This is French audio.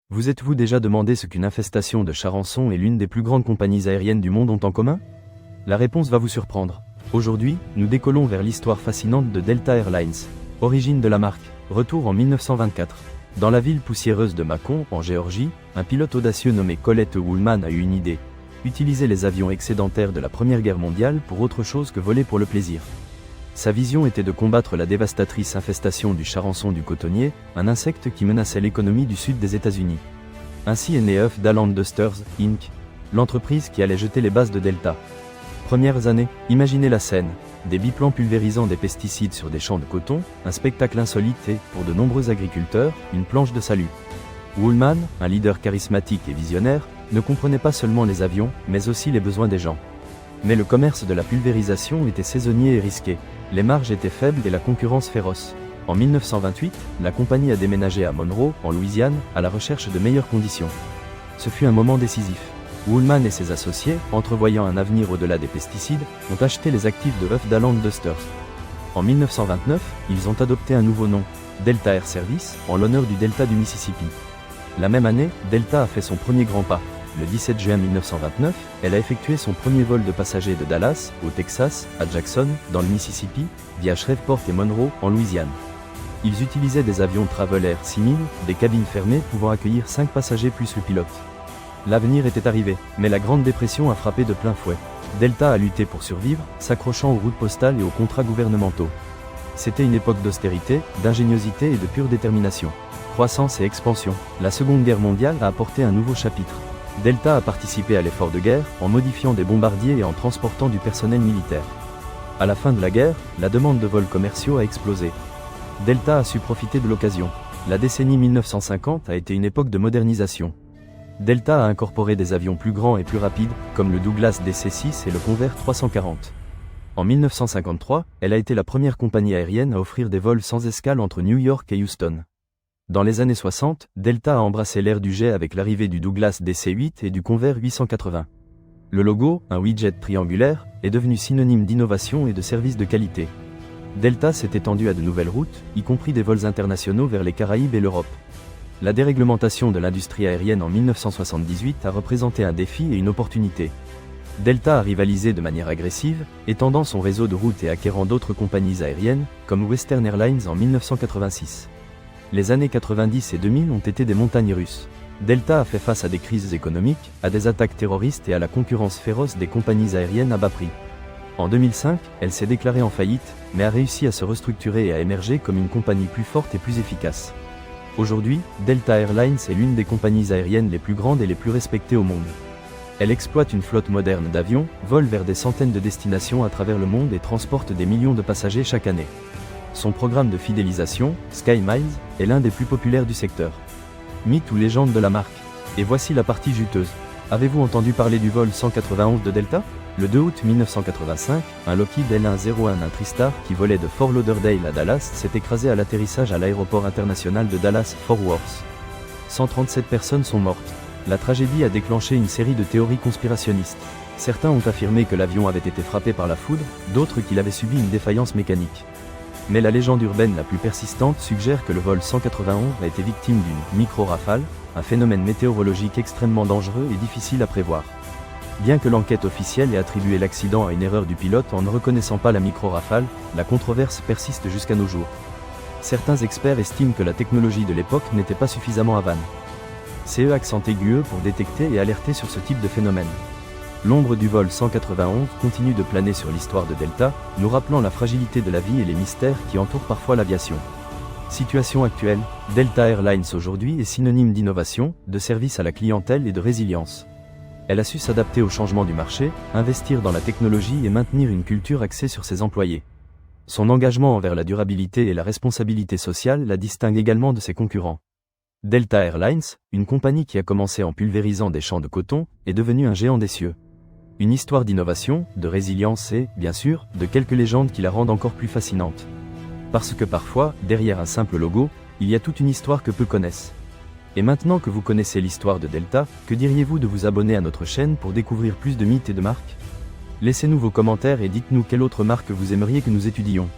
Vous êtes-vous déjà demandé ce qu'une infestation de charançon et l'une des plus grandes compagnies aériennes du monde ont en commun? La réponse va vous surprendre. Aujourd'hui, nous décollons vers l'histoire fascinante de Delta Airlines. Origine de la marque, retour en 1924. Dans la ville poussiéreuse de Macon, en Géorgie, un pilote audacieux nommé Colette Woolman a eu une idée. Utiliser les avions excédentaires de la Première Guerre mondiale pour autre chose que voler pour le plaisir. Sa vision était de combattre la dévastatrice infestation du charançon du cotonnier, un insecte qui menaçait l'économie du sud des États-Unis. Ainsi est né Hufdalland Dusters, Inc., l'entreprise qui allait jeter les bases de Delta. Premières années, imaginez la scène, des biplans pulvérisant des pesticides sur des champs de coton, un spectacle insolite et, pour de nombreux agriculteurs, une planche de salut. Woolman, un leader charismatique et visionnaire, ne comprenait pas seulement les avions, mais aussi les besoins des gens. Mais le commerce de la pulvérisation était saisonnier et risqué. Les marges étaient faibles et la concurrence féroce. En 1928, la compagnie a déménagé à Monroe, en Louisiane, à la recherche de meilleures conditions. Ce fut un moment décisif. Woolman et ses associés, entrevoyant un avenir au-delà des pesticides, ont acheté les actifs de Hufdalland Dusters. En 1929, ils ont adopté un nouveau nom, Delta Air Service, en l'honneur du delta du Mississippi. La même année, Delta a fait son premier grand pas. Le 17 juin 1929, elle a effectué son premier vol de passagers de Dallas, au Texas, à Jackson, dans le Mississippi, via Shreveport et Monroe, en Louisiane. Ils utilisaient des avions Travel Air 6000, des cabines fermées pouvant accueillir 5 passagers plus le pilote. L'avenir était arrivé, mais la Grande Dépression a frappé de plein fouet. Delta a lutté pour survivre, s'accrochant aux routes postales et aux contrats gouvernementaux. C'était une époque d'austérité, d'ingéniosité et de pure détermination. Croissance et expansion. La Seconde Guerre mondiale a apporté un nouveau chapitre. Delta a participé à l'effort de guerre, en modifiant des bombardiers et en transportant du personnel militaire. À la fin de la guerre, la demande de vols commerciaux a explosé. Delta a su profiter de l'occasion. La décennie 1950 a été une époque de modernisation. Delta a incorporé des avions plus grands et plus rapides, comme le Douglas DC-6 et le Convair 340. En 1953, elle a été la première compagnie aérienne à offrir des vols sans escale entre New York et Houston. Dans les années 60, Delta a embrassé l'ère du jet avec l'arrivée du Douglas DC-8 et du Convair 880. Le logo, un widget triangulaire, est devenu synonyme d'innovation et de service de qualité. Delta s'est étendu à de nouvelles routes, y compris des vols internationaux vers les Caraïbes et l'Europe. La déréglementation de l'industrie aérienne en 1978 a représenté un défi et une opportunité. Delta a rivalisé de manière agressive, étendant son réseau de routes et acquérant d'autres compagnies aériennes, comme Western Airlines en 1986. Les années 90 et 2000 ont été des montagnes russes. Delta a fait face à des crises économiques, à des attaques terroristes et à la concurrence féroce des compagnies aériennes à bas prix. En 2005, elle s'est déclarée en faillite, mais a réussi à se restructurer et à émerger comme une compagnie plus forte et plus efficace. Aujourd'hui, Delta Airlines est l'une des compagnies aériennes les plus grandes et les plus respectées au monde. Elle exploite une flotte moderne d'avions, vole vers des centaines de destinations à travers le monde et transporte des millions de passagers chaque année. Son programme de fidélisation, SkyMiles, est l'un des plus populaires du secteur. Mythe ou légende de la marque. Et voici la partie juteuse. Avez-vous entendu parler du vol 191 de Delta? Le 2 août 1985, un Lockheed L101 un TriStar qui volait de Fort Lauderdale à Dallas s'est écrasé à l'atterrissage à l'aéroport international de Dallas-Fort Worth. 137 personnes sont mortes. La tragédie a déclenché une série de théories conspirationnistes. Certains ont affirmé que l'avion avait été frappé par la foudre, d'autres qu'il avait subi une défaillance mécanique. Mais la légende urbaine la plus persistante suggère que le vol 191 a été victime d'une micro-rafale, un phénomène météorologique extrêmement dangereux et difficile à prévoir. Bien que l'enquête officielle ait attribué l'accident à une erreur du pilote en ne reconnaissant pas la micro-rafale, la controverse persiste jusqu'à nos jours. Certains experts estiment que la technologie de l'époque n'était pas suffisamment avane. CE accent aigu pour détecter et alerter sur ce type de phénomène. L'ombre du vol 191 continue de planer sur l'histoire de Delta, nous rappelant la fragilité de la vie et les mystères qui entourent parfois l'aviation. Situation actuelle, Delta Airlines aujourd'hui est synonyme d'innovation, de service à la clientèle et de résilience. Elle a su s'adapter aux changements du marché, investir dans la technologie et maintenir une culture axée sur ses employés. Son engagement envers la durabilité et la responsabilité sociale la distingue également de ses concurrents. Delta Airlines, une compagnie qui a commencé en pulvérisant des champs de coton, est devenue un géant des cieux. Une histoire d'innovation, de résilience et, bien sûr, de quelques légendes qui la rendent encore plus fascinante. Parce que parfois, derrière un simple logo, il y a toute une histoire que peu connaissent. Et maintenant que vous connaissez l'histoire de Delta, que diriez-vous de vous abonner à notre chaîne pour découvrir plus de mythes et de marques? Laissez-nous vos commentaires et dites-nous quelle autre marque vous aimeriez que nous étudions.